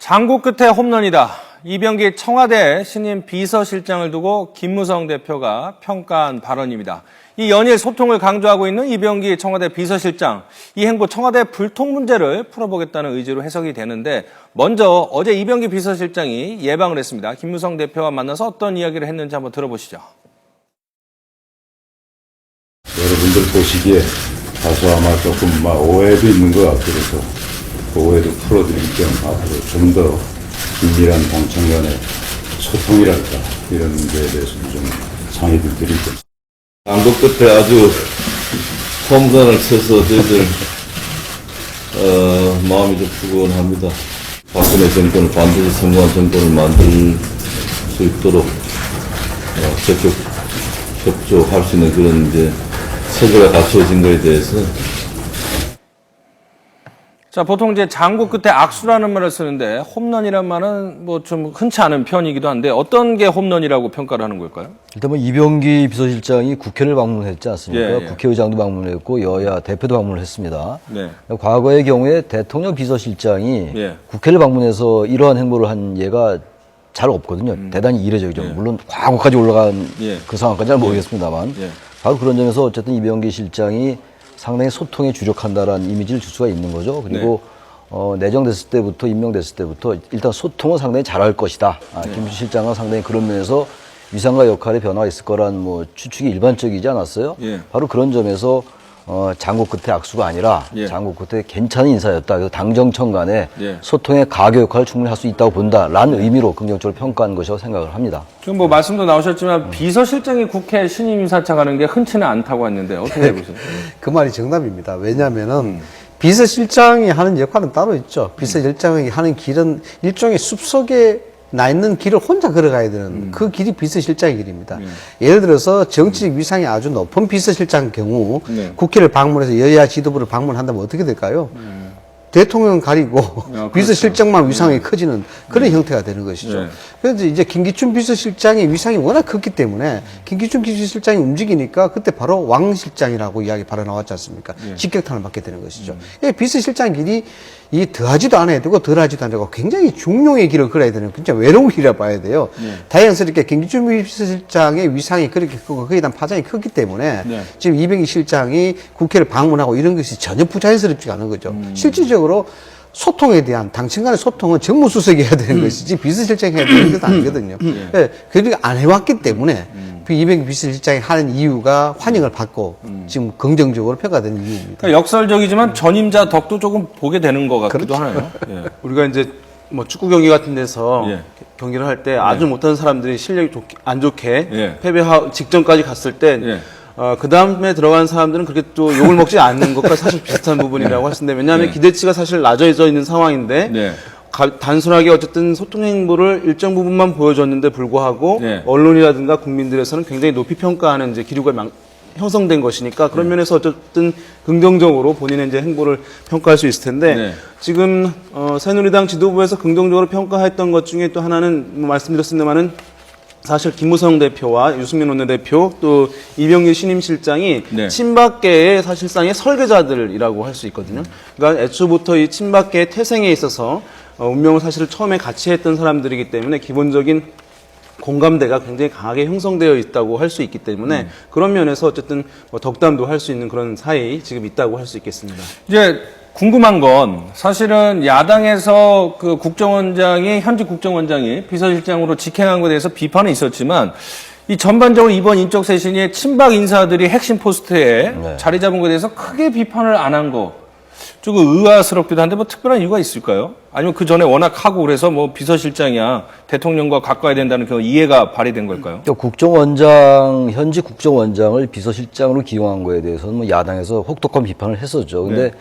장고 끝에 홈런이다. 이병기 청와대 신임 비서실장을 두고 김무성 대표가 평가한 발언입니다. 이 연일 소통을 강조하고 있는 이병기 청와대 비서실장, 이 행보 청와대 불통 문제를 풀어보겠다는 의지로 해석이 되는데, 먼저 어제 이병기 비서실장이 예방을 했습니다. 김무성 대표와 만나서 어떤 이야기를 했는지 한번 들어보시죠. 여러분들 보시기에 다소 아마 조금 오해도 있는 것 같아서 그 오해도 풀어드릴 겸 앞으로 좀 더 긴밀한 당청 간의 소통이랄까 이런 문제에 대해서도 좀 상의를 드릴 겁니다. 장고 끝에 아주 홈런을 쳐서 저희들 마음이 좀 푸근합니다. 박근혜 정권을 반드시 성공한 정권을 만들 수 있도록 적극 협조할 수 있는 그런 이제 체제가 갖추어진 것에 대해서. 자, 보통 이제 장고 끝에 악수라는 말을 쓰는데 홈런이란 말은 뭐 좀 흔치 않은 편이기도 한데 어떤 게 홈런이라고 평가를 하는 걸까요? 일단 뭐 이병기 비서실장이 국회를 방문했지 않습니까? 예, 예. 국회의장도 방문했고 여야 대표도 방문을 했습니다. 네. 과거의 경우에 대통령 비서실장이 예. 국회를 방문해서 이러한 행보를 한 예가 잘 없거든요. 대단히 이례적이죠. 예. 물론 과거까지 올라간 예. 그 상황까지는 잘 모르겠습니다만 예. 바로 그런 점에서 어쨌든 이병기 실장이 상당히 소통에 주력한다라는 이미지를 줄 수가 있는 거죠. 그리고 내정됐을 때부터 임명됐을 때부터 일단 소통은 상당히 잘할 것이다. 김 실장은 상당히 그런 면에서 위상과 역할의 변화가 있을 거란 뭐 추측이 일반적이지 않았어요. 예. 바로 그런 점에서 장고 끝에 악수가 아니라 예. 장고 끝에 괜찮은 인사였다. 그래서 당정청 간에 예. 소통의 가교 역할을 충분히 할 수 있다고 본다라는 의미로 긍정적으로 평가한 것이라고 생각을 합니다. 지금 뭐 말씀도 나오셨지만 비서실장이 국회 신임 인사차 가는 게 흔치는 않다고 했는데 어떻게 보세요? 그 말이 정답입니다. 왜냐하면은 비서실장이 하는 역할은 따로 있죠. 비서실장이 하는 길은 일종의 숲속에 나 있는 길을 혼자 걸어가야 되는 그 길이 비서실장의 길입니다. 예를 들어서 정치적 위상이 아주 높은 비서실장 경우 네. 국회를 방문해서 여야 지도부를 방문한다면 어떻게 될까요? 대통령 가리고 비서실장만 위상이 커지는 그런 형태가 되는 것이죠. 네. 그래서 이제 김기춘 비서실장의 위상이 워낙 컸기 때문에 김기춘 비서실장이 움직이니까 그때 바로 왕 실장이라고 이야기 바로 나왔지 않습니까? 직격탄을 맞게 되는 것이죠. 비서실장 길이 이 더하지도 않아야 되고 덜하지도 않아야 되고 굉장히 중용의 길을 걸어야 되는 굉장히 외로운 길이라 봐야 돼요. 다행스럽게 김기춘 비서실장의 위상이 그렇게 크고 거기에 대한 파장이 컸기 때문에 지금 이병기 실장이 국회를 방문하고 이런 것이 전혀 부자연스럽지가 않은 거죠. 실질적으로 소통에 대한 당청 간의 소통은 정무수석이 해야 되는 것이지 비서실장이 해야 되는 것은 아니거든요. 그러니까 안 해왔기 때문에 이병기 비서실장이 하는 이유가 환영을 받고 지금 긍정적으로 평가되는 이유입니다. 그러니까 역설적이지만 전임자 덕도 조금 보게 되는 것 같기도 하네요. 예. 우리가 이제 뭐 축구 경기 같은 데서 예. 경기를 할 때 아주 못하는 사람들이 실력이 안 좋게 예. 패배 직전까지 갔을 때 예. 그 다음에 들어간 사람들은 그렇게 또 욕을 먹지 않는 것과 사실 비슷한 부분이라고 할 수 있는데, 왜냐하면 기대치가 사실 낮아져 있는 상황인데 네. 단순하게 어쨌든 소통 행보를 일정 부분만 보여줬는데 불구하고 네. 언론이라든가 국민들에서는 굉장히 높이 평가하는 이제 기류가 형성된 것이니까 그런 면에서 어쨌든 긍정적으로 본인의 이제 행보를 평가할 수 있을 텐데, 네. 지금 새누리당 지도부에서 긍정적으로 평가했던 것 중에 또 하나는 뭐 말씀드렸습니다만은 사실 김무성 대표와 유승민 원내대표 또 이병기 신임실장이 네. 친박계의 사실상의 설계자들이라고 할 수 있거든요. 그러니까 애초부터 이 친박계의 태생에 있어서 운명을 사실 처음에 같이 했던 사람들이기 때문에 기본적인 공감대가 굉장히 강하게 형성되어 있다고 할 수 있기 때문에 그런 면에서 어쨌든 뭐 덕담도 할 수 있는 그런 사이 지금 있다고 할 수 있겠습니다. 이제 궁금한 건 사실은 야당에서 그 국정원장이 현직 국정원장이 비서실장으로 직행한 것에 대해서 비판은 있었지만 이 전반적으로 이번 인적 쇄신의 친박 인사들이 핵심 포스트에 자리 잡은 것에 대해서 크게 비판을 안 한 거 조금 의아스럽기도 한데 뭐 특별한 이유가 있을까요? 아니면 그 전에 워낙 하고 그래서 뭐 비서실장이야 대통령과 가까워야 된다는 그 이해가 발휘된 걸까요? 현직 국정원장을 비서실장으로 기용한 거에 대해서는 뭐 야당에서 혹독한 비판을 했었죠. 근데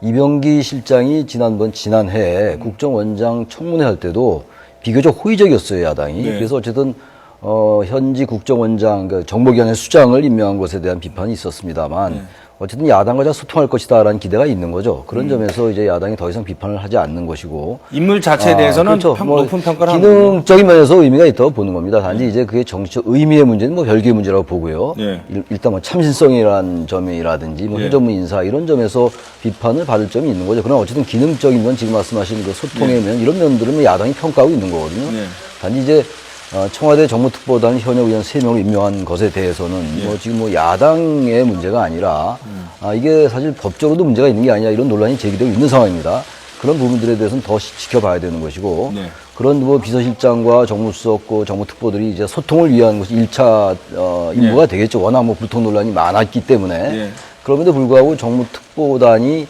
이병기 실장이 지난해 국정원장 청문회 할 때도 비교적 호의적이었어요, 야당이. 그래서 어쨌든 현직 국정원장, 그러니까 정보기관의 수장을 임명한 것에 대한 비판이 있었습니다만 어쨌든 야당과 잘 소통할 것이다라는 기대가 있는 거죠. 그런 점에서 이제 야당이 더 이상 비판을 하지 않는 것이고 인물 자체에 대해서는 그렇죠. 높은 평가를 하는 거군요. 기능적인 면에서 의미가 있다고 보는 겁니다. 단지 이제 그게 정치적 의미의 문제는 뭐 별개의 문제라고 보고요. 예. 일단 뭐 참신성이라는 점이라든지 뭐 예. 회전문 인사 이런 점에서 비판을 받을 점이 있는 거죠. 그러나 어쨌든 기능적인 건 지금 말씀하신 그 소통의 면 이런 면들은 뭐 야당이 평가하고 있는 거거든요. 예. 단지 이제 청와대 정무특보단 현역 의원 3명을 임명한 것에 대해서는 뭐 지금 뭐 야당의 문제가 아니라 이게 사실 법적으로도 문제가 있는 게 아니냐 이런 논란이 제기되고 있는 상황입니다. 그런 부분들에 대해서는 더 지켜봐야 되는 것이고 네. 그런 뭐 비서실장과 정무수석, 정무특보들이 이제 소통을 위한 것이 1차 임무가 되겠죠. 워낙 뭐 불통 논란이 많았기 때문에 예. 그럼에도 불구하고 정무특보단이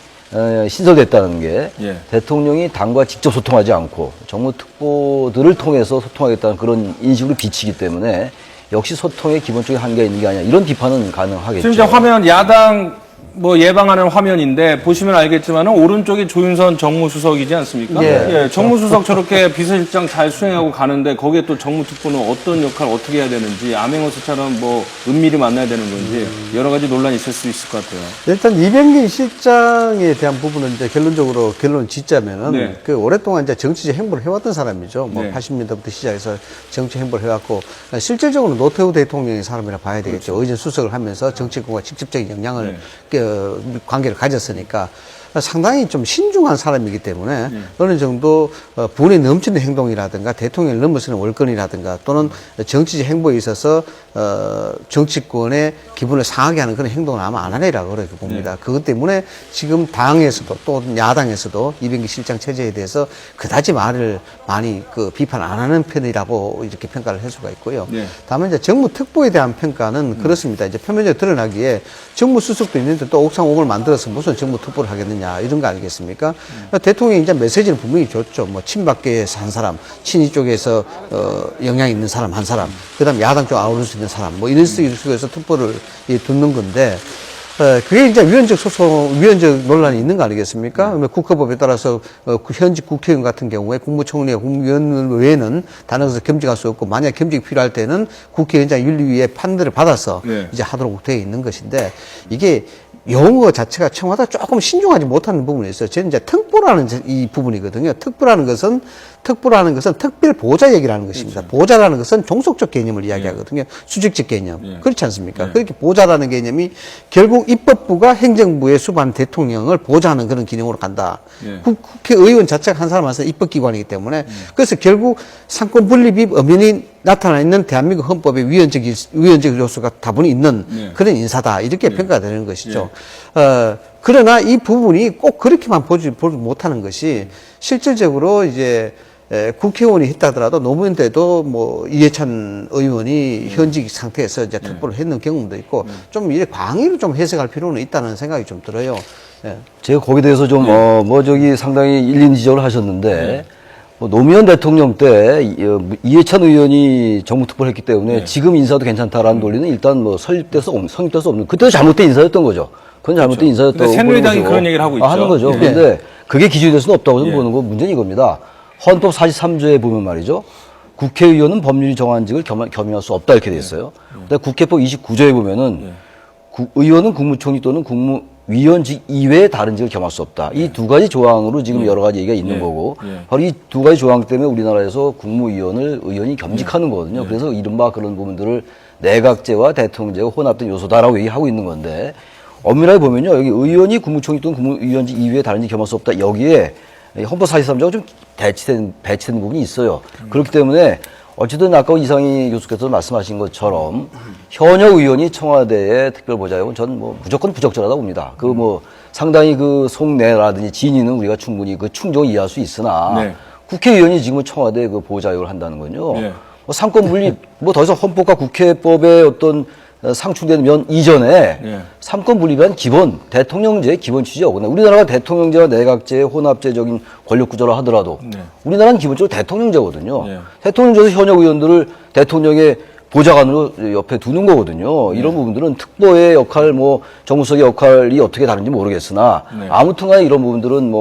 신설됐다는 게 예. 대통령이 당과 직접 소통하지 않고 정무특보들을 통해서 소통하겠다는 그런 인식으로 비치기 때문에 역시 소통에 기본적인 한계가 있는 게 아니냐 이런 비판은 가능하겠죠. 지금 이제 화면 야당 뭐 예방하는 화면인데 보시면 알겠지만은 오른쪽이 조윤선 정무수석이지 않습니까? 예. 정무수석 저렇게 비서실장 잘 수행하고 가는데 거기에 또 정무특보는 어떤 역할 어떻게 해야 되는지 암행어사처럼 뭐 은밀히 만나야 되는 건지 여러 가지 논란이 있을 수 있을 것 같아요. 일단 이병기 실장에 대한 부분은 이제 결론적으로 결론을 짓자면은 네. 그 오랫동안 이제 정치적 행보를 해왔던 사람이죠. 뭐 네. 80년대부터 시작해서 정치 행보를 해왔고 실질적으로 노태우 대통령의 사람이라 봐야 되겠죠. 의전 수석을 하면서 정치권과 직접적인 영향을 관계를 가졌으니까 상당히 좀 신중한 사람이기 때문에 어느 정도 분에 넘치는 행동이라든가 대통령을 넘어서는 월권이라든가 또는 정치적 행보에 있어서 정치권의 기분을 상하게 하는 그런 행동을 아마 안 하리라고 그렇게 봅니다. 그것 때문에 지금 당에서도 또 야당에서도 이병기 실장 체제에 대해서 그다지 말을 많이 비판 안 하는 편이라고 이렇게 평가를 할 수가 있고요. 네. 다만 이제 정무특보에 대한 평가는 그렇습니다. 이제 표면적으로 드러나기에 정무수석도 있는데 또 옥상옥을 만들어서 무슨 정무특보를 하겠느냐 이런 거 아니겠습니까? 대통령이 이제 메시지는 분명히 줬죠. 뭐 친박계에서 한 사람, 친이 쪽에서 영향 있는 사람 한 사람, 그다음 야당 쪽 아우를 수 있는 사람, 뭐 이런 식에서 특보를 두는 건데. 그게 이제 위헌적 논란이 있는 거 아니겠습니까? 국회법에 따라서 현직 국회의원 같은 경우에 국무총리와 국무위원 외에는 다른 것을 겸직할 수 없고 만약 겸직이 필요할 때는 국회의장 윤리위의 판단을 받아서 네. 이제 하도록 되어 있는 것인데 이게 용어 자체가 청와대가 조금 신중하지 못하는 부분이 있어요. 저는 이제 특보라는 이 부분이거든요. 특보라는 것은 특별 보좌 얘기라는 것입니다. 그렇죠. 보좌라는 것은 종속적 개념을 이야기하거든요. 수직적 개념. 그렇지 않습니까? 그렇게 보좌라는 개념이 결국 입법부가 행정부의 수반 대통령을 보좌하는 그런 기능으로 간다. 국회의원 자체가 한 사람 한서 입법기관이기 때문에 그래서 결국 상권 분립이 엄연히 나타나 있는 대한민국 헌법의 위헌적 요소가 다분히 있는 그런 인사다. 이렇게 평가가 되는 것이죠. 그러나 이 부분이 꼭 그렇게만 보지 못하는 것이 실질적으로 이제 국회의원이 했다더라도 노무현 때도 뭐 이해찬 의원이 현직 상태에서 이제 특보를 했는 경험도 있고 좀 이래 광의로 좀 해석할 필요는 있다는 생각이 좀 들어요. 예. 제가 거기에 대해서 좀 상당히 일리 지적을 하셨는데 뭐 노무현 대통령 때 이해찬 의원이 정무특보를 했기 때문에 지금 인사도 괜찮다라는 논리는 일단 뭐 성립될 수 없는 그때도 잘못된 인사였던 거죠. 그건 잘못된 인사였다고 근데 새누리당이 보는 거죠. 그런 얘기를 하고 있죠. 하는 거죠. 예. 그런데 그게 기준이 될 수는 없다고 저는 보는 거 문제는 이겁니다. 헌법 43조에 보면 말이죠. 국회의원은 법률이 정한 직을 겸임할 수 없다 이렇게 돼 있어요. 근데 국회법 29조에 보면은 의원은 국무총리 또는 국무위원직 이외에 다른 직을 겸할 수 없다. 이 두 가지 조항으로 지금 여러 가지 얘기가 있는 거고 바로 이 두 가지 조항 때문에 우리나라에서 국무위원을 의원이 겸직하는 거거든요. 그래서 이른바 그런 부분들을 내각제와 대통령제가 혼합된 요소다라고 얘기하고 있는 건데 엄밀하게 보면요. 여기 의원이 국무총리 또는 국무위원직 이외에 다른 직 겸할 수 없다. 여기에 헌법 43조가 좀 배치된 부분이 있어요. 그렇기 때문에 어쨌든 아까 이상희 교수께서 말씀하신 것처럼 현역 의원이 청와대의 특별보좌역은 저는 뭐 무조건 부적절하다고 봅니다. 상당히 속내라든지 진위는 우리가 충분히 충족을 이해할 수 있으나 국회의원이 지금 청와대 보좌역을 한다는 건요. 상권 분립 더 이상 헌법과 국회법의 어떤 상충되는 면 이전에 삼권 분립이란 기본 대통령제의 기본 취지가 어긋나. 우리나라가 대통령제와 내각제의 혼합제적인 권력 구조라 하더라도 우리나라는 기본적으로 대통령제거든요. 대통령제에서 현역 의원들을 대통령의 보좌관으로 옆에 두는 거거든요. 이런 부분들은 특보의 역할, 정무수석의 역할이 어떻게 다른지 모르겠으나 아무튼간에 이런 부분들은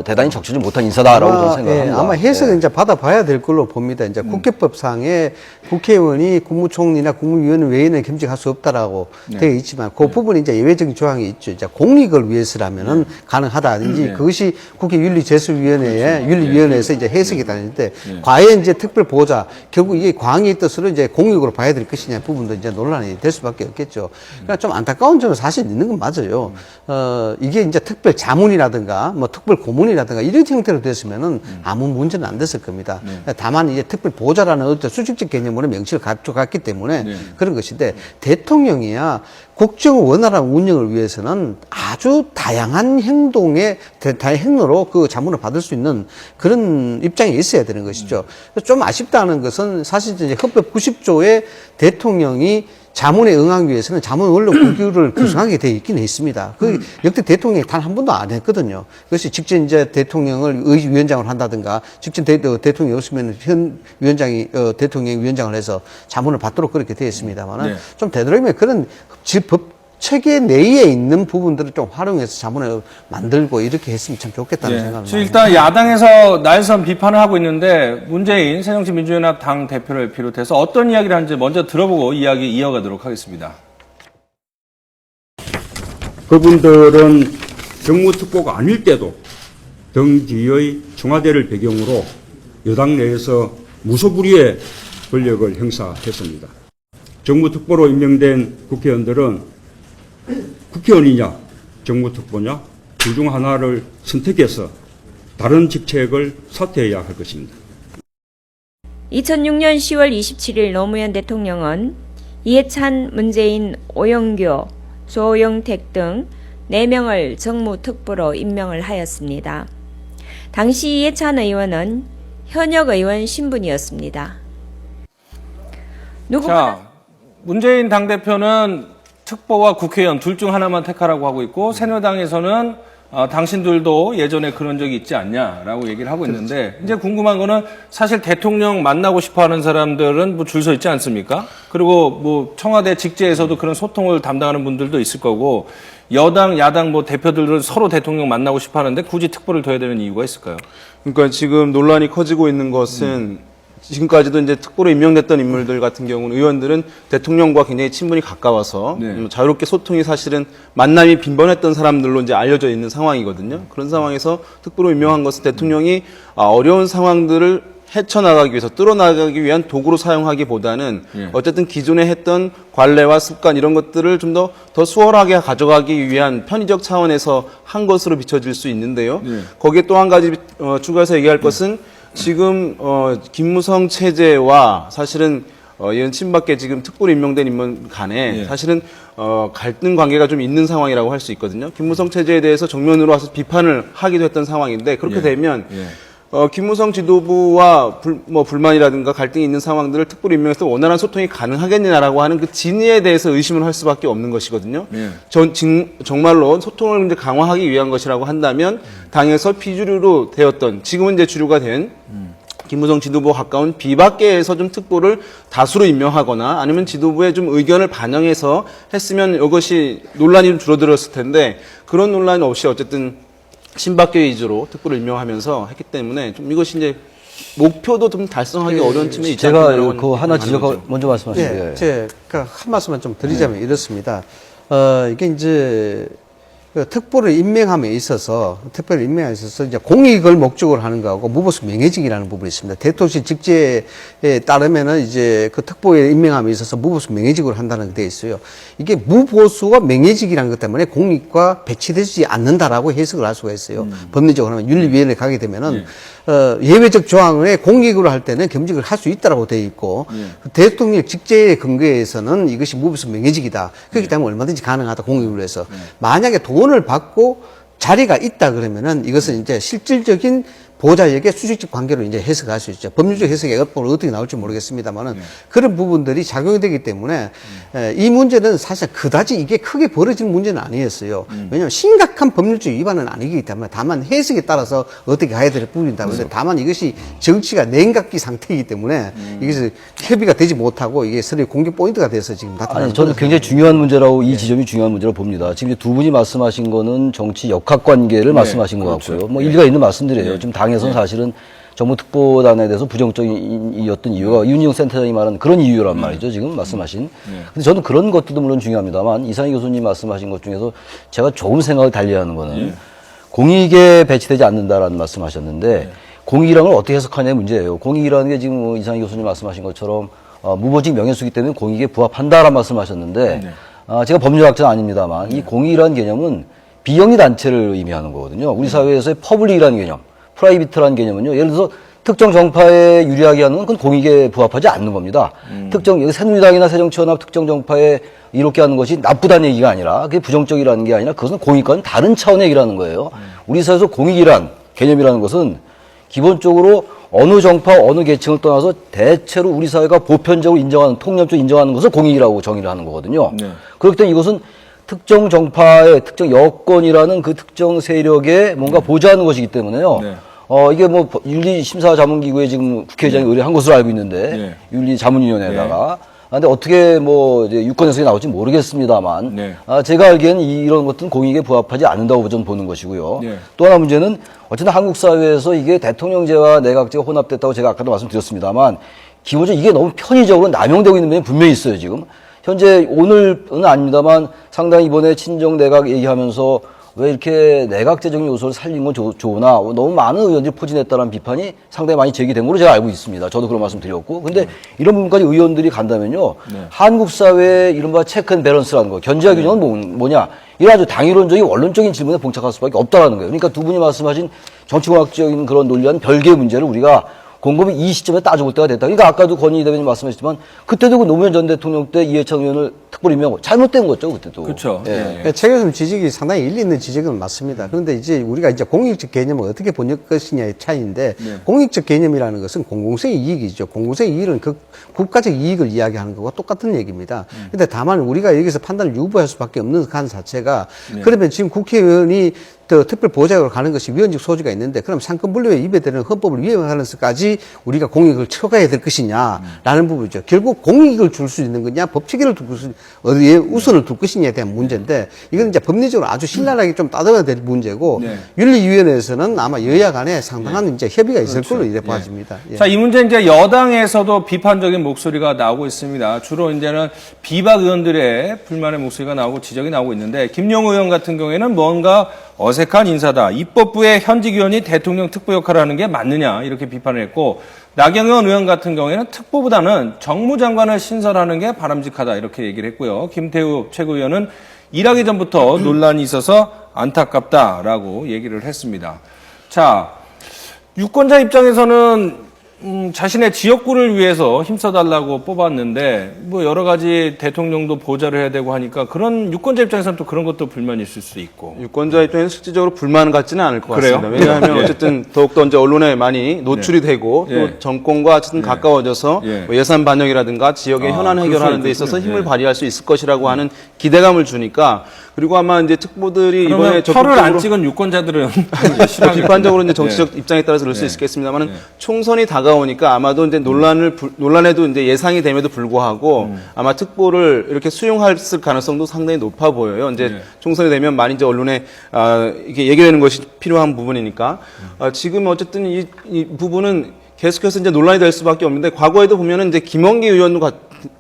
대단히 적절치 못한 인사다라고 저는 생각합니다. 아마 해석은 예. 이제 받아봐야 될 걸로 봅니다. 이제 국회법상에 국회의원이 국무총리나 국무위원 외에는 겸직할 수 없다라고 되어 있지만 그 부분이 이제 예외적인 조항이 있죠. 이제 공익을 위해서라면은 가능하다든지 그것이 국회윤리제술위원회의 윤리위원회에서 이제 해석이 다니는데 과연 이제 특별보호자 결국 이게 광의의 뜻으로 이제 공익으로 봐야 될 것이냐 부분도 이제 논란이 될 수밖에 없겠죠. 그러니까 좀 안타까운 점은 사실 있는 건 맞아요. 이게 이제 특별 자문이라든가 뭐 특별 고문이라든가 이런 형태로 됐으면은 아무 문제는 안 됐을 겁니다. 다만 이제 특별 보호자라는 어떤 수직적 개념으로 명칭을 가져갔기 때문에 그런 것인데 대통령이야 국정의 원활한 운영을 위해서는 아주 다양한 행동의 행로로 그 자문을 받을 수 있는 그런 입장이 있어야 되는 것이죠. 좀 아쉽다는 것은 사실 이제 헌법 90조에 대통령이 자문에 응하기 위해서는 자문 원론 구규를 구성하게 되어 있긴 했습니다. 그 역대 대통령이 단 한 번도 안 했거든요. 그것이 직전 이제 대통령을 위원장을 한다든가 직전 대통령이 없으면 현 위원장이 대통령이 위원장을 해서 자문을 받도록 그렇게 되어 있습니다만은 좀 되도록이면 그런 법 체계 내에 있는 부분들을 좀 활용해서 자문을 만들고 이렇게 했으면 참 좋겠다는 생각을 지금 일단 야당에서 날선 비판을 하고 있는데 문재인 새정치민주연합 당 대표를 비롯해서 어떤 이야기를 하는지 먼저 들어보고 이야기 이어가도록 하겠습니다. 그분들은 정무특보가 아닐 때도 등 뒤의 청와대를 배경으로 여당 내에서 무소불위의 권력을 행사했습니다. 정무특보로 임명된 국회의원들은 국회의원이냐 정무특보냐 둘 중 하나를 선택해서 다른 직책을 사퇴해야 할 것입니다. 2006년 10월 27일 노무현 대통령은 이해찬, 문재인, 오영교, 조영택 등 4명을 정무특보로 임명을 하였습니다. 당시 이해찬 의원은 현역 의원 신분이었습니다. 자, 문재인 당대표는 특보와 국회의원 둘 중 하나만 택하라고 하고 있고 새누리당에서는 당신들도 예전에 그런 적이 있지 않냐라고 얘기를 하고 있는데 이제 궁금한 거는 사실 대통령 만나고 싶어하는 사람들은 뭐 줄 서 있지 않습니까? 그리고 뭐 청와대 직제에서도 그런 소통을 담당하는 분들도 있을 거고 여당, 야당 뭐 대표들은 서로 대통령 만나고 싶어하는데 굳이 특보를 둬야 되는 이유가 있을까요? 그러니까 지금 논란이 커지고 있는 것은 지금까지도 이제 특보로 임명됐던 인물들 같은 경우는 의원들은 대통령과 굉장히 친분이 가까워서 자유롭게 소통이 사실은 만남이 빈번했던 사람들로 이제 알려져 있는 상황이거든요. 그런 상황에서 특보로 임명한 것은 대통령이 어려운 상황들을 헤쳐나가기 위해서 뚫어나가기 위한 도구로 사용하기보다는 어쨌든 기존에 했던 관례와 습관 이런 것들을 좀 더 수월하게 가져가기 위한 편의적 차원에서 한 것으로 비춰질 수 있는데요. 거기에 또 한 가지 추가해서 얘기할 것은 지금 김무성 체제와 사실은 이런 친박계 지금 특보로 임명된 인물 간에 사실은 갈등 관계가 좀 있는 상황이라고 할 수 있거든요. 김무성 체제에 대해서 정면으로 와서 비판을 하기도 했던 상황인데 그렇게 되면 김무성 지도부와 불만이라든가 갈등이 있는 상황들을 특보로 임명해서 원활한 소통이 가능하겠느냐라고 하는 그 진위에 대해서 의심을 할 수밖에 없는 것이거든요. 정말로 소통을 이제 강화하기 위한 것이라고 한다면 당에서 비주류로 되었던 지금은 이제 주류가 된 김무성 지도부와 가까운 비박계에서 좀 특보를 다수로 임명하거나 아니면 지도부의 좀 의견을 반영해서 했으면 이것이 논란이 좀 줄어들었을 텐데 그런 논란이 없이 어쨌든 친박계 위주로 특보를 임명하면서 했기 때문에 좀 이것이 이제 목표도 좀 달성하기 어려운 측면이 있지 않나. 제가 그 하나 지적하고 먼저 말씀하시죠. 예, 제가 한 말씀만 좀 드리자면 이렇습니다. 이게 이제 그 특보를 임명함에 있어서 특별히 임명함에 있어서 이제 공익을 목적으로 하는 거하고 무보수 명예직이라는 부분이 있습니다. 대통령 직제에 따르면은 이제 그 특보에 임명함에 있어서 무보수 명예직으로 한다는 게 돼 있어요. 이게 무보수와 명예직이라는 것 때문에 공익과 배치되지 않는다라고 해석을 할 수가 있어요. 법리적으로 하면 윤리위원회에 가게 되면은 예외적 조항에 공익으로 할 때는 겸직을 할 수 있다라고 돼 있고 대통령 직제의 근거에서는 이것이 무보수 명예직이다. 그렇기 때문에 얼마든지 가능하다 공익으로 해서 만약에 돈을 받고 자리가 있다 그러면은 이것은 이제 실질적인 보좌역의 수직적 관계로 이제 해석할 수 있죠. 법률적 해석이 어떻게 나올지 모르겠습니다만은 그런 부분들이 작용이 되기 때문에 이 문제는 사실 그다지 이게 크게 벌어지는 문제는 아니었어요. 왜냐하면 심각한 법률적 위반은 아니기 때문에 다만 해석에 따라서 어떻게 가야 될 부분이다. 그런데 다만 이것이 정치가 냉각기 상태이기 때문에 이것이 협의가 되지 못하고 이게 서로 공격 포인트가 돼서 지금 나타나는 아니, 저는 굉장히 중요한 문제라고 이 지점이 중요한 문제라고 봅니다. 지금 이제 두 분이 말씀하신 거는 정치 역학관계를 말씀하신 것 같고요. 뭐 일리가 있는 말씀들이에요. 지금 당에서는 사실은 정부 특보단에 대해서 부정적이었던 이유가 윤희영 센터장이 말한 그런 이유란 말이죠. 지금 말씀하신. 근데 저는 그런 것들도 물론 중요합니다만 이상희 교수님 말씀하신 것 중에서 제가 조금 생각을 달리하는 거는 공익에 배치되지 않는다라는 말씀하셨는데 공익이라는 걸 어떻게 해석하냐의 문제예요. 공익이라는 게 지금 뭐 이상희 교수님 말씀하신 것처럼 무보직 명예수기 때문에 공익에 부합한다라는 말씀하셨는데 제가 법률학자는 아닙니다만 이 공익이라는 개념은 비영리 단체를 의미하는 거거든요. 우리 사회에서의 퍼블릭이라는 개념, 프라이빗라는 개념은요. 예를 들어서 특정 정파에 유리하게 하는 건 그건 공익에 부합하지 않는 겁니다. 특정 새누리당이나 새정치연합 특정 정파에 이롭게 하는 것이 나쁘다는 얘기가 아니라 그게 부정적이라는 게 아니라 그것은 공익과는 다른 차원의 얘기라는 거예요. 우리 사회에서 공익이란 개념이라는 것은 기본적으로 어느 정파, 어느 계층을 떠나서 대체로 우리 사회가 보편적으로 인정하는, 통념적으로 인정하는 것을 공익이라고 정의를 하는 거거든요. 그렇기 때문에 이것은 특정 정파의 특정 여건이라는 그 특정 세력에 뭔가 보좌하는 것이기 때문에요. 이게 뭐 윤리심사자문기구에 지금 국회의장이 의뢰한 것으로 알고 있는데 윤리자문위원회에다가 근데 어떻게 뭐 이제 유권 해석이 나올지 모르겠습니다만 제가 알기에는 이런 것들은 공익에 부합하지 않는다고 저는 보는 것이고요. 또 하나 문제는 어쨌든 한국 사회에서 이게 대통령제와 내각제가 혼합됐다고 제가 아까도 말씀드렸습니다만 기본적으로 이게 너무 편의적으로 남용되고 있는 면이 분명히 있어요. 지금 현재 오늘은 아닙니다만 상당히 이번에 친정 내각 얘기하면서 왜 이렇게 내각제적인 요소를 살린 건 좋으나 너무 많은 의원들이 포진했다는 비판이 상당히 많이 제기된 걸로 제가 알고 있습니다. 저도 그런 말씀 드렸고. 근데 이런 부분까지 의원들이 간다면요. 한국 사회의 이른바 체크 앤 밸런스라는 거, 견제와 균형은 뭐냐. 이런 아주 당위론적인 원론적인 질문에 봉착할 수밖에 없다라는 거예요. 그러니까 두 분이 말씀하신 정치공학적인 그런 논리와는 별개의 문제를 우리가 곰곰이 이 시점에 따져볼 때가 됐다. 그러니까 아까도 권희 대변인 말씀하셨지만 그때도 그 노무현 전 대통령 때 이해찬 의원을 특보로 임명하고 잘못된 거죠. 그때도. 그렇죠. 최 교수님 지적이 상당히 일리 있는 지적은 맞습니다. 그런데 이제 우리가 이제 공익적 개념을 어떻게 번역 것이냐의 차이인데 공익적 개념이라는 것은 공공성 이익이죠. 공공성 이익은 그 국가적 이익을 이야기하는 것과 똑같은 얘기입니다. 그런데 다만 우리가 여기서 판단을 유보할 수밖에 없는 간 자체가 그러면 지금 국회의원이 특별 보좌역으로 가는 것이 위헌적 소지가 있는데 그럼 상권분립에 위배되는 헌법을 위반하면서까지 우리가 공익을 쳐가야 될 것이냐라는 부분이죠. 결국 공익을 줄 수 있는 거냐 법칙을 둘 것이냐 어디에 우선을 둘 것이냐에 대한 문제인데 이건 이제 법리적으로 아주 신랄하게 좀 따져야 될 문제고 윤리위원회에서는 아마 여야 간에 상당한 이제 협의가 있을 걸로 이래 봐집니다. 자, 이 문제 이제 여당에서도 비판적인 목소리가 나오고 있습니다. 주로 이제는 비박 의원들의 불만의 목소리가 나오고 지적이 나오고 있는데 김용우 의원 같은 경우에는 뭔가 어색한 인사다. 입법부의 현직 의원이 대통령 특보 역할을 하는 게 맞느냐 이렇게 비판을 했고 나경원 의원 같은 경우에는 특보보다는 정무장관을 신설하는 게 바람직하다 이렇게 얘기를 했고요. 김태우 최고위원은 일하기 전부터 논란이 있어서 안타깝다라고 얘기를 했습니다. 자, 유권자 입장에서는 자신의 지역구를 위해서 힘써달라고 뽑았는데 뭐 여러 가지 대통령도 보좌를 해야 되고 하니까 그런 유권자 입장에서는 또 그런 것도 불만이 있을 수 있고 유권자 입장에서 실질적으로 불만 같지는 않을 것 그래요? 같습니다. 왜냐하면 어쨌든 더욱더 이제 언론에 많이 노출이 되고 또 정권과 어쨌든 가까워져서 뭐 예산 반영이라든가 지역의 현안 해결하는 데 있어서 힘을 발휘할 수 있을 것이라고 하는 기대감을 주니까 그리고 아마 이제 특보들이 이번에 표를 안 찍은 유권자들은 비판적으로 이제 정치적 입장에 따라서 그럴 수 있겠습니다만은 총선이 다가오니까 아마도 이제 논란에도 이제 예상이 됨에도 불구하고 아마 특보를 이렇게 수용할 가능성도 상당히 높아 보여요. 이제 총선이 되면 많이 이제 언론에 이게 얘기되는 것이 필요한 부분이니까 지금 어쨌든 이 부분은 계속해서 이제 논란이 될 수밖에 없는데 과거에도 보면은 이제 김원기 의원도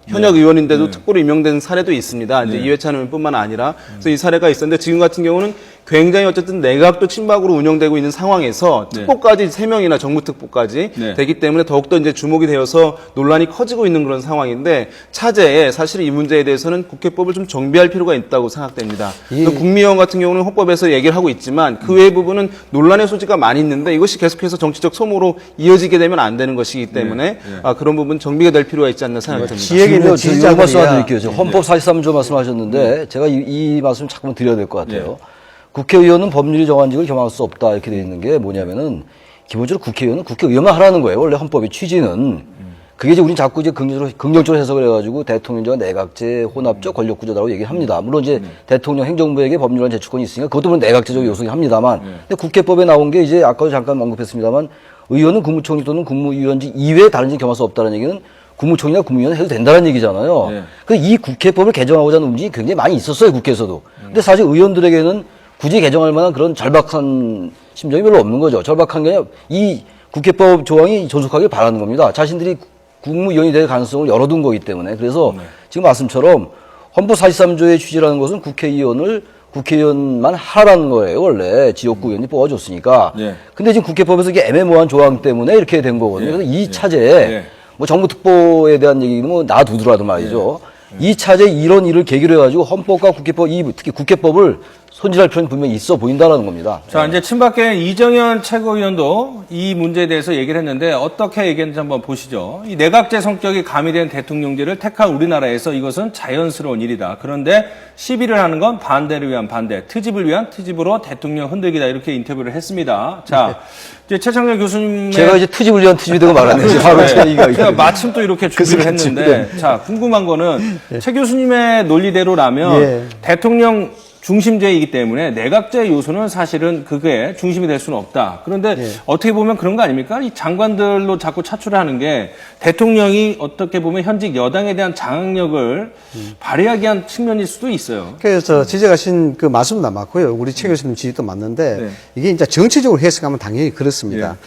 현역 의원인데도 특보로 임명된 사례도 있습니다. 이제 이회찬 의원뿐만 아니라 그래서 이 사례가 있었는데 지금 같은 경우는 굉장히 어쨌든 내각도 친박으로 운영되고 있는 상황에서 특보까지 3명이나 정무 특보까지 되기 때문에 더욱더 이제 주목이 되어서 논란이 커지고 있는 그런 상황인데 차제에 사실 이 문제에 대해서는 국회법을 좀 정비할 필요가 있다고 생각됩니다. 국민의원 같은 경우는 헌법에서 얘기를 하고 있지만 그 외의 부분은 논란의 소지가 많이 있는데 이것이 계속해서 정치적 소모로 이어지게 되면 안 되는 것이기 때문에 그런 부분 정비가 될 필요가 있지 않나 생각이 듭니다. 지역에 있는 지지자들이야. 말씀드릴게요. 헌법 43조 말씀하셨는데 제가 이 말씀 잠깐만 드려야 될 것 같아요. 국회의원은 법률이 정한 직을 겸할 수 없다 이렇게 되어 있는 게 뭐냐면은 기본적으로 국회의원은 국회의원만 하라는 거예요. 원래 헌법의 취지는. 그게 이제 우린 자꾸 이제 긍정적으로 해석을 해가지고 대통령제와 내각제, 혼합적 권력구조라고 얘기를 합니다. 물론 이제 대통령 행정부에게 법률안 제출권이 있으니까 그것도 물론 내각제적 요소긴 합니다만. 근데 국회법에 나온 게 이제 아까도 잠깐 언급했습니다만 의원은 국무총리 또는 국무위원직 이외에 다른 지 겸할 수 없다는 얘기는 국무총리나 국무위원은 해도 된다는 얘기잖아요. 네. 그래서 이 국회법을 개정하고자 하는 움직임이 굉장히 많이 있었어요, 국회에서도. 근데 사실 의원들에게는 굳이 개정할 만한 그런 절박한 심정이 별로 없는 거죠. 절박한 게 아니라 이 국회법 조항이 존속하길 바라는 겁니다. 자신들이 국무위원이 될 가능성을 열어둔 거기 때문에. 그래서 지금 말씀처럼 헌법 43조의 취지라는 것은 국회의원만 하라는 거예요. 원래 지역구 의원이 뽑아줬으니까. 네. 근데 지금 국회법에서 이게 애매모호한 조항 때문에 이렇게 된 거거든요. 그래서 이 차제에 네. 뭐 정부 특보에 대한 얘기는 뭐 놔두더라도 말이죠. 이 차제 이런 일을 계기로 해가지고 헌법과 국회법, 특히 국회법을 손질할 필요는 분명히 있어 보인다라는 겁니다. 자, 이제 친박계 이정현 최고위원도 이 문제에 대해서 얘기를 했는데 어떻게 얘기했는지 한번 보시죠. 이 내각제 성격이 가미된 대통령제를 택한 우리나라에서 이것은 자연스러운 일이다. 그런데 시비를 하는 건 반대를 위한 반대, 트집을 위한 트집으로 대통령 흔들기다. 이렇게 인터뷰를 했습니다. 자, 이제 최창렬 교수님의 제가 이제 투집을 위한 투집이 되고 말았네요. 바로 제가 마침 또 이렇게 준비를 했는데, 자, 궁금한 거는 최 교수님의 논리대로라면 예. 대통령 중심제이기 때문에 내각제 요소는 사실은 그게 중심이 될 수는 없다. 그런데 어떻게 보면 그런 거 아닙니까? 이 장관들로 자꾸 차출하는 게 대통령이 어떻게 보면 현직 여당에 대한 장악력을 발휘하기 위한 측면일 수도 있어요. 그래서 지적하신 그 말씀도 맞고요. 우리 최 교수님 지적도 맞는데 네. 이게 이제 정치적으로 해석하면 당연히 그렇습니다.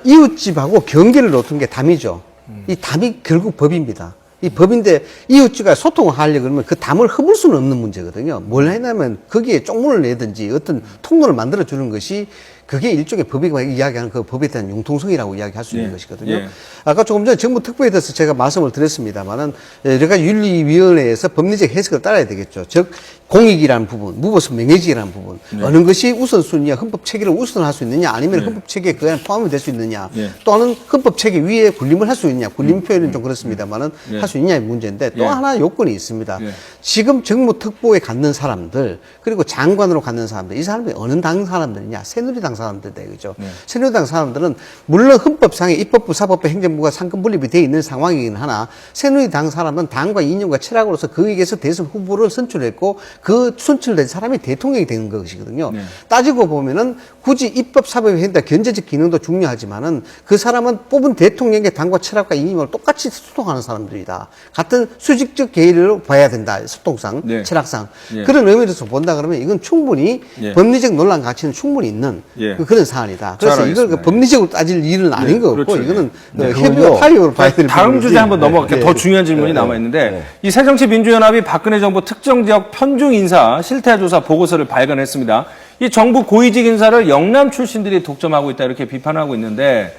이웃집하고 경계를 놓는 게 담이죠. 이 담이 결국 법입니다. 이 법인데 이웃집과 소통을 하려고 그러면 그 담을 허물 수는 없는 문제거든요. 뭘 했냐면 거기에 쪽문을 내든지 어떤 통로를 만들어 주는 것이 그게 일종의 법이 이야기하는 그 법에 대한 융통성이라고 이야기할 수 있는 예. 것이거든요. 예. 아까 조금 전에 정부 특보에 대해서 제가 말씀을 드렸습니다만은 여러 가지 윤리위원회에서 법리적 해석을 따라야 되겠죠. 즉 공익이라는 부분, 무보수 명예직이라는 부분, 어느 것이 우선순위야, 헌법 체계를 우선할 수 있느냐, 아니면 헌법 체계에 그 안에 포함이 될 수 있느냐, 또는 헌법 체계 위에 군림을 할 수 있느냐, 군림 표현은 좀 그렇습니다만은 할 수 있냐의 문제인데 또 하나 요건이 있습니다. 지금 정무 특보에 갖는 사람들, 그리고 장관으로 갖는 사람들, 이 사람들이 어느 당 사람들이냐, 새누리당 사람들이다, 그죠? 새누리당 사람들은 물론 헌법상에 입법부, 사법부, 행정부가 상권 분립이 되어 있는 상황이긴 하나 새누리당 사람은 당과 이념과 철학으로서 거기에서 대선 후보를 선출했고 그 선출된 사람이 대통령이 되는 것이거든요. 따지고 보면은 굳이 입법, 사법이 된다 견제적 기능도 중요하지만은 그 사람은 뽑은 대통령의 당과 철학과 이념을 똑같이 소통하는 사람들이다. 같은 수직적 계율로 봐야 된다. 소통상, 네. 철학상. 예. 그런 의미에서 본다 그러면 이건 충분히 예. 법리적 논란 가치는 충분히 있는 예. 그런 사안이다. 그래서 잘 이걸 알겠습니다. 법리적으로 따질 일은 아닌 거고 그렇죠. 이거는 네, 협의와 그럼요. 타협으로 봐야 되는 다음 부분이지. 주제 한번 넘어갈게요. 네. 더 중요한 질문이 남아있는데 이 새정치민주연합이 박근혜 정부 특정 지역 편중 인사 실태조사 보고서를 발간했습니다. 이 정부 고위직 인사를 영남 출신들이 독점하고 있다 이렇게 비판하고 있는데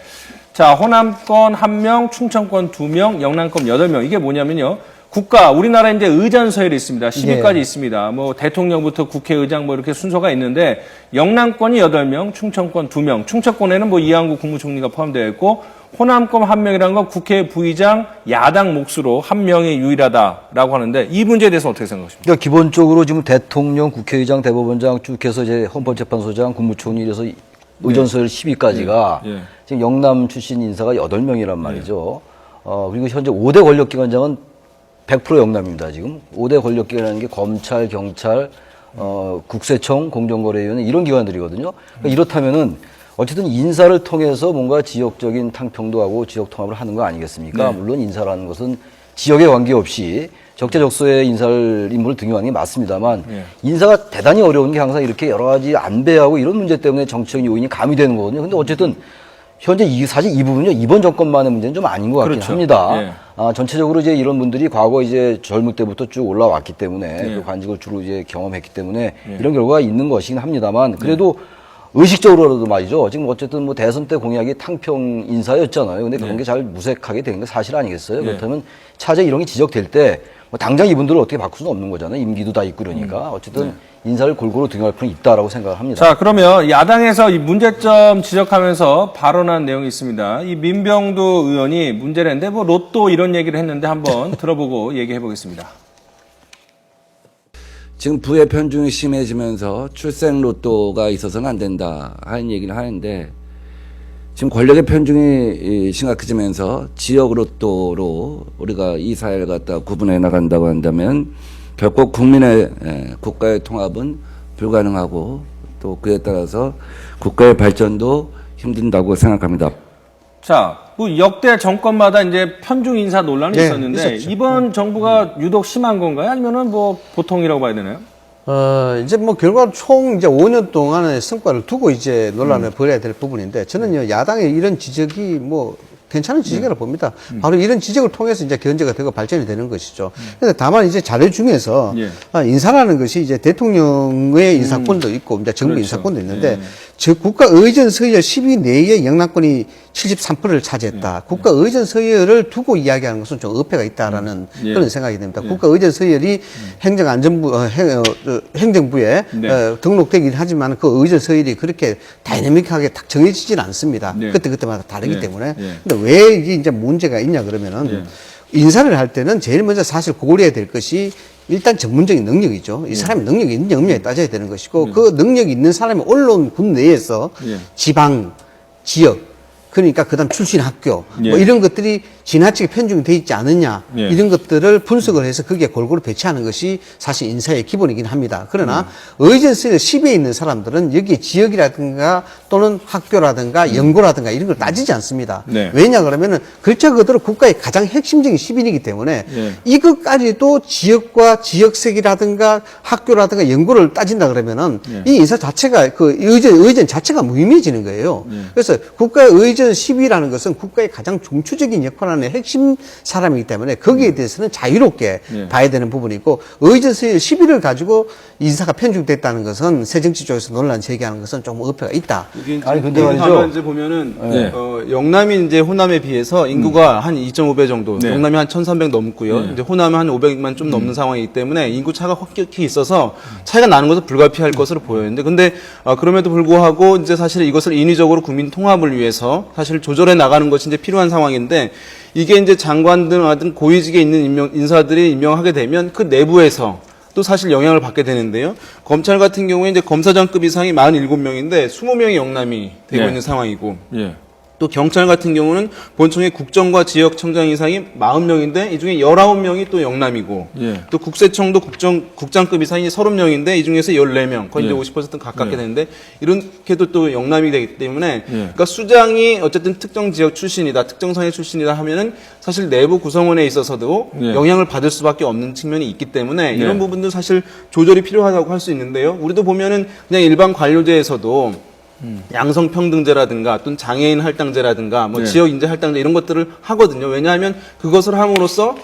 자 호남권 1명, 충청권 2명, 영남권 8명 이게 뭐냐면요. 국가 우리나라 이제 의전 서열이 있습니다. 10위까지 있습니다. 뭐 대통령부터 국회의장 뭐 이렇게 순서가 있는데 영남권이 8명, 충청권 2명. 충청권에는 뭐 이한구 국무총리가 포함되어 있고 호남권 1명이라는 건 국회 부의장 야당 몫으로 1명이 유일하다라고 하는데 이 문제에 대해서 어떻게 생각하십니까? 그러니까 기본적으로 지금 대통령, 국회의장, 대법원장 쭉 해서 이제 헌법재판소장, 국무총리 이래서 의전서열 10위까지가 지금 영남 출신 인사가 8명이란 말이죠. 그리고 현재 5대 권력기관장은 100% 영남입니다, 지금. 5대 권력기관이라는 게 검찰, 경찰, 국세청, 공정거래위원회 이런 기관들이거든요. 그러니까 이렇다면은 어쨌든 인사를 통해서 뭔가 지역적인 탕평도 하고 지역 통합을 하는 거 아니겠습니까? 물론 인사라는 것은 지역에 관계없이 적재적소에 인물을 등용하는 게 맞습니다만 인사가 대단히 어려운 게 항상 이렇게 여러 가지 안배하고 이런 문제 때문에 정치적 요인이 가미되는 거거든요. 근데 어쨌든 현재 사실 이 부분은요, 이번 정권만의 문제는 좀 아닌 것 같긴 그렇죠. 합니다. 전체적으로 이제 이런 분들이 과거 이제 젊을 때부터 쭉 올라왔기 때문에 그 관직을 주로 이제 경험했기 때문에 이런 결과가 있는 것이긴 합니다만 그래도 의식적으로라도 말이죠. 지금 어쨌든 뭐 대선 때 공약이 탕평 인사였잖아요. 근데 그런 게 잘 무색하게 된 게 사실 아니겠어요? 그렇다면 차제 이런 게 지적될 때 뭐 당장 이분들을 어떻게 바꿀 수는 없는 거잖아요. 임기도 다 있고 그러니까. 어쨌든 인사를 골고루 등용할 필요는 있다라고 생각을 합니다. 자, 그러면 야당에서 이 문제점 지적하면서 발언한 내용이 있습니다. 이 민병두 의원이 문제를 했는데 뭐 로또 이런 얘기를 했는데 한번 들어보고 얘기해 보겠습니다. 지금 부의 편중이 심해지면서 출생 로또가 있어서는 안 된다 하는 얘기를 하는데 지금 권력의 편중이 심각해지면서 지역으로또로 우리가 이 사회를 갖다 구분해 나간다고 한다면 결국 국가의 통합은 불가능하고 또 그에 따라서 국가의 발전도 힘든다고 생각합니다. 자, 그 역대 정권마다 이제 편중 인사 논란이 네, 있었는데 있었죠. 이번 정부가 유독 심한 건가요? 아니면은 뭐 보통이라고 봐야 되나요? 이제 뭐 결과로 총 이제 5년 동안의 성과를 두고 이제 논란을 벌여야 될 부분인데 저는요, 야당의 이런 지적이 뭐 괜찮은 지적이라고 봅니다. 바로 이런 지적을 통해서 이제 견제가 되고 발전이 되는 것이죠. 그래서 다만 이제 자료 중에서 인사라는 것이 이제 대통령의 인사권도 있고 이제 정부 그렇죠. 인사권도 있는데 저 국가 의전 서열 10위 내에 영남권이 73%를 차지했다. 국가 의전 서열을 두고 이야기하는 것은 좀 어폐가 있다라는 그런 생각이 듭니다. 국가 의전 서열이 행정안전부 행정부에 등록되긴 하지만 그 의전 서열이 그렇게 다이내믹하게 딱 정해지지는 않습니다. 그때마다 다르기 때문에. 근데 왜 이게 이제 문제가 있냐 그러면은 인사를 할 때는 제일 먼저 사실 고려해야 될 것이 일단 전문적인 능력이죠. 이 사람의 능력이 있느냐 없느냐에 따져야 되는 것이고 그 능력이 있는 사람이 언론 군 내에서 지방, 지역 그러니까 그다음 출신 학교 뭐 이런 것들이 지나치게 편중이 돼 있지 않느냐 이런 것들을 분석을 해서 거기에 골고루 배치하는 것이 사실 인사의 기본이긴 합니다. 그러나 의전서열 10에 있는 사람들은 여기 지역이라든가 또는 학교라든가 연고라든가 이런 걸 따지지 않습니다. 왜냐 그러면은 글자 그대로 국가의 가장 핵심적인 10인이기 때문에 이것까지도 지역과 지역색이라든가 학교라든가 연고를 따진다 그러면은 이 인사 자체가 그 의전 자체가 무의미해지는 거예요. 그래서 국가의 의전 10위라는 것은 국가의 가장 중추적인 역할을 하는 핵심 사람이기 때문에 거기에 대해서는 자유롭게 봐야 되는 부분이 있고 의전서열 10위를 가지고 인사가 편중됐다는 것은 새정치 쪽에서 논란 제기하는 것은 좀 어폐가 있다. 아니, 근데 말이죠. 이제 보면은 영남이 이제 호남에 비해서 인구가 한 2.5배 정도, 영남이 한 1,300 넘고요. 이제 호남은 한 500만 좀 넘는 상황이기 때문에 인구 차가 확격히 있어서 차이가 나는 것은 불가피할 것으로 보였는데, 근데 그럼에도 불구하고 이제 사실 이것을 인위적으로 국민 통합을 위해서 사실 조절해 나가는 것이 이제 필요한 상황인데, 이게 이제 장관 등 고위직에 있는 인사들이 임명하게 되면 그 내부에서 또 사실 영향을 받게 되는데요. 검찰 같은 경우에 이제 검사장급 이상이 47명인데 20명이 영남이 되고 있는 상황이고, 또 경찰 같은 경우는 본청의 국정과 지역청장 이상이 40명인데 이 중에 19명이 또 영남이고, 또 국세청도 국장급 이상이 30명인데 이 중에서 14명, 거의 이제 50% 가깝게 되는데 이렇게도 또 영남이 되기 때문에 그러니까 수장이 어쨌든 특정 지역 출신이다, 특정 사회 출신이다 하면은 사실 내부 구성원에 있어서도 영향을 받을 수밖에 없는 측면이 있기 때문에 이런 부분도 사실 조절이 필요하다고 할 수 있는데요. 우리도 보면은 그냥 일반 관료제에서도 양성평등제라든가 또는 장애인 할당제라든가 뭐 지역 인재 할당제 이런 것들을 하거든요. 왜냐하면 그것을 함으로써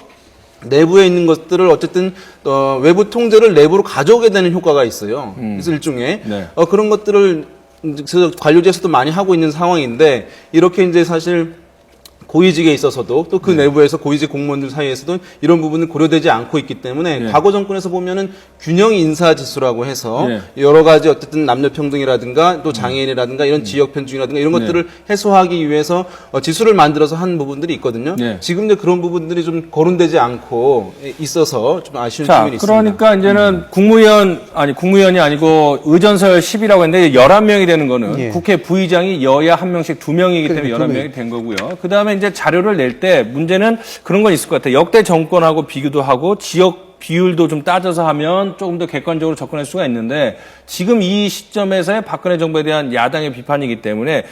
내부에 있는 것들을 어쨌든 외부 통제를 내부로 가져오게 되는 효과가 있어요. 그래서 일종의 그런 것들을 관료제에서도 많이 하고 있는 상황인데, 이렇게 이제 사실 고위직에 있어서도 또 그 내부에서 고위직 공무원들 사이에서도 이런 부분은 고려되지 않고 있기 때문에 과거 정권에서 보면은 균형 인사 지수라고 해서 여러 가지 어쨌든 남녀 평등이라든가 또 장애인이라든가 이런 지역 편중이라든가 이런 것들을 해소하기 위해서 지수를 만들어서 한 부분들이 있거든요. 지금 이제 그런 부분들이 좀 거론되지 않고 있어서 좀 아쉬운 측면이 있습니다. 그러니까 이제는 국무위원이 아니고 의전서열 10이라고 했는데 11명이 되는 거는 국회 부의장이 여야 1명씩 2명이기 때문에 11명이 된 거고요. 그다음에 이제 자료를 낼 때 문제는 그런 건 있을 것 같아요. 역대 정권하고 비교도 하고 지역 비율도 좀 따져서 하면 조금 더 객관적으로 접근할 수가 있는데, 지금 이 시점에서의 박근혜 정부에 대한 야당의 비판이기 때문에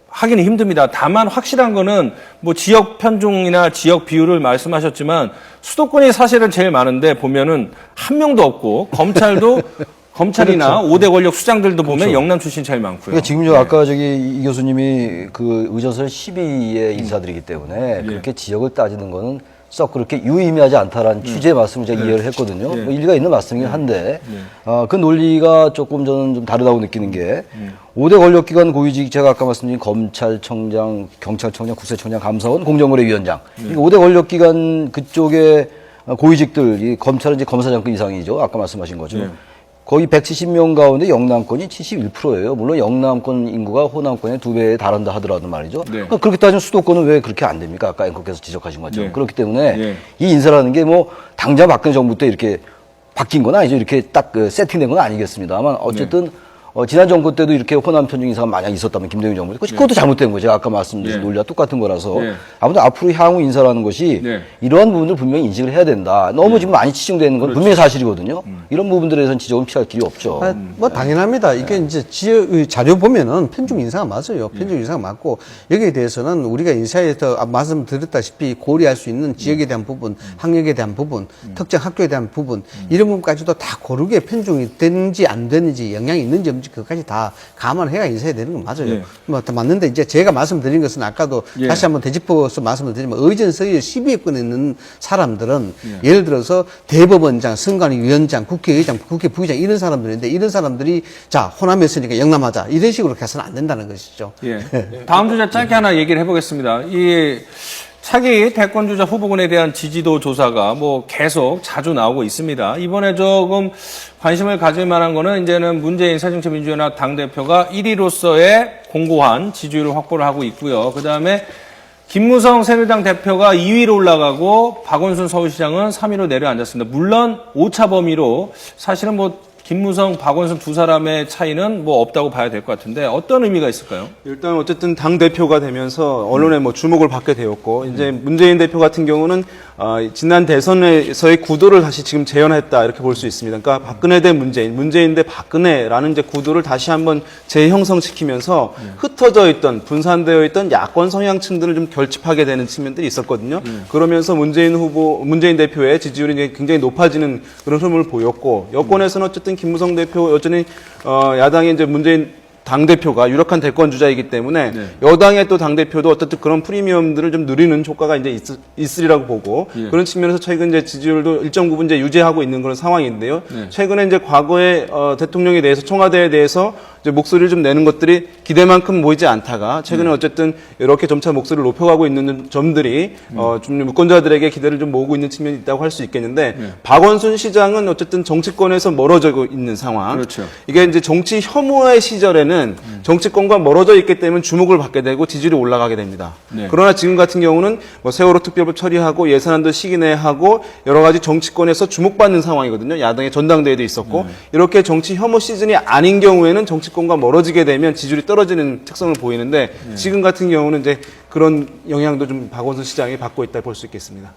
하기는 힘듭니다. 다만 확실한 거는 뭐 지역 편중이나 지역 비율을 말씀하셨지만 수도권이 사실은 제일 많은데 보면은 한 명도 없고 검찰이나 5대 권력 수장들도 보면 영남 출신 제일 많고요. 그러니까 지금 아까 이 교수님이 그 의전설 12의 인사들이기 때문에 그렇게 지역을 따지는 거는 썩 그렇게 유의미하지 않다라는 취지의 말씀을 제가 이해를 했거든요. 뭐 일리가 있는 말씀이긴 한데, 그 논리가 조금 저는 좀 다르다고 느끼는 게, 5대 권력기관 고위직, 제가 아까 말씀드린 검찰청장, 경찰청장, 국세청장, 감사원, 공정거래위원장, 5대 권력기관 그쪽에 고위직들, 이 검찰은 이제 검사장급 이상이죠. 아까 말씀하신 거죠. 거의 170명 가운데 영남권이 71%예요. 물론 영남권 인구가 호남권의 2배에 달한다 하더라도 말이죠. 그러니까 그렇게 따지면 수도권은 왜 그렇게 안 됩니까? 아까 앵커께서 지적하신 것처럼. 그렇기 때문에 이 인사라는 게 뭐 당장 박근혜 정부 때 이렇게 바뀐 건 아니죠. 이렇게 딱 세팅된 건 아니겠습니다만 어쨌든 지난 정부 때도 이렇게 호남 편중 인사가 만약 있었다면 김대중 정부 때 그것도 잘못된 거죠. 아까 말씀드린 논리와 똑같은 거라서 아무튼 앞으로 향후 인사라는 것이 이러한 부분을 분명히 인식을 해야 된다. 너무 지금 많이 치중되는 건 분명히 사실이거든요. 이런 부분들에 대해서는 지적은 피할 길이 없죠. 뭐 당연합니다. 이게 이제 지역 자료 보면은 편중 인사가 맞아요. 편중 인사가 맞고 여기에 대해서는 우리가 인사에서 말씀드렸다시피 고려할 수 있는 지역에 대한 부분, 학력에 대한 부분, 특정 학교에 대한 부분 이런 부분까지도 다 고르게 편중이 되는지 안 되는지 영향이 있는지 없는지 그것까지 다 감안해야 인사해야 되는 건 맞아요. 뭐 다 맞는데 이제 제가 말씀드린 것은 아까도 다시 한번 되짚어서 말씀을 드리면 의전서에 시비권에 있는 사람들은 예를 들어서 대법원장, 선관위원장, 국회의장, 국회 부의장 이런 사람들인데 이런 사람들이 자 호남이었으니까 영남하자 이런 식으로 가서는 안 된다는 것이죠. 다음 주제 짧게 하나 얘기를 해보겠습니다. 이 차기 대권주자 후보군에 대한 지지도 조사가 뭐 계속 자주 나오고 있습니다. 이번에 조금 관심을 가질 만한 거는 이제는 문재인 새정치민주연합 당대표가 1위로서의 공고한 지지율을 확보를 하고 있고요. 그 다음에 김무성 새누리당 대표가 2위로 올라가고 박원순 서울시장은 3위로 내려앉았습니다. 물론 오차 범위로 사실은 뭐 김무성, 박원순 두 사람의 차이는 뭐 없다고 봐야 될 것 같은데 어떤 의미가 있을까요? 일단 어쨌든 당 대표가 되면서 언론에 뭐 주목을 받게 되었고 이제 문재인 대표 같은 경우는 지난 대선에서의 구도를 다시 지금 재현했다 이렇게 볼 수 있습니다. 그러니까 박근혜 대 문재인, 문재인 대 박근혜라는 이제 구도를 다시 한번 재형성시키면서 흩어져 있던 분산되어 있던 야권 성향층들을 좀 결집하게 되는 측면들이 있었거든요. 그러면서 문재인 대표의 지지율이 이제 굉장히 높아지는 그런 흐름을 보였고 여권에서는 어쨌든 김무성 대표 여전히 야당의 이제 문재인 당대표가 유력한 대권 주자이기 때문에 여당의 또 당대표도 어쨌든 그런 프리미엄들을 좀 누리는 효과가 이제 있으리라고 보고 그런 측면에서 최근 이제 지지율도 일정 부분 이제 유지하고 있는 그런 상황인데요. 최근에 이제 과거에 대통령에 대해서 청와대에 대해서 이제 목소리를 좀 내는 것들이 기대만큼 모이지 않다가 최근에 어쨌든 이렇게 점차 목소리를 높여가고 있는 점들이 좀 유권자들에게 기대를 좀 모으고 있는 측면이 있다고 할 수 있겠는데 박원순 시장은 어쨌든 정치권에서 멀어져 있는 상황. 그렇죠. 이게 이제 정치 혐오의 시절에는 정치권과 멀어져 있기 때문에 주목을 받게 되고 지지율이 올라가게 됩니다. 그러나 지금 같은 경우는 뭐 세월호 특별법 처리하고 예산안도 시기 내에 하고 여러 가지 정치권에서 주목받는 상황이거든요. 야당의 전당대회도 있었고 이렇게 정치 혐오 시즌이 아닌 경우에는 정치권과 멀어지게 되면 지지율이 떨어지는 특성을 보이는데 지금 같은 경우는 이제 그런 영향도 좀 박원순 시장이 받고 있다 볼 수 있겠습니다.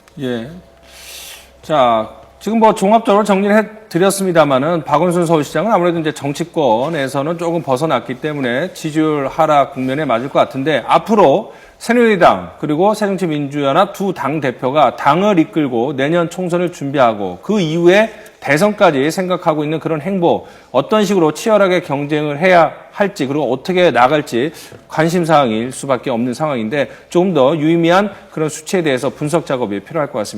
자, 지금 뭐 종합적으로 정리를 해드렸습니다만은 박원순 서울시장은 아무래도 이제 정치권에서는 조금 벗어났기 때문에 지지율 하락 국면에 맞을 것 같은데 앞으로 새누리당 그리고 새정치민주연합 두 당 대표가 당을 이끌고 내년 총선을 준비하고 그 이후에 대선까지 생각하고 있는 그런 행보 어떤 식으로 치열하게 경쟁을 해야 할지 그리고 어떻게 나갈지 관심사항일 수밖에 없는 상황인데 조금 더 유의미한 그런 수치에 대해서 분석 작업이 필요할 것 같습니다.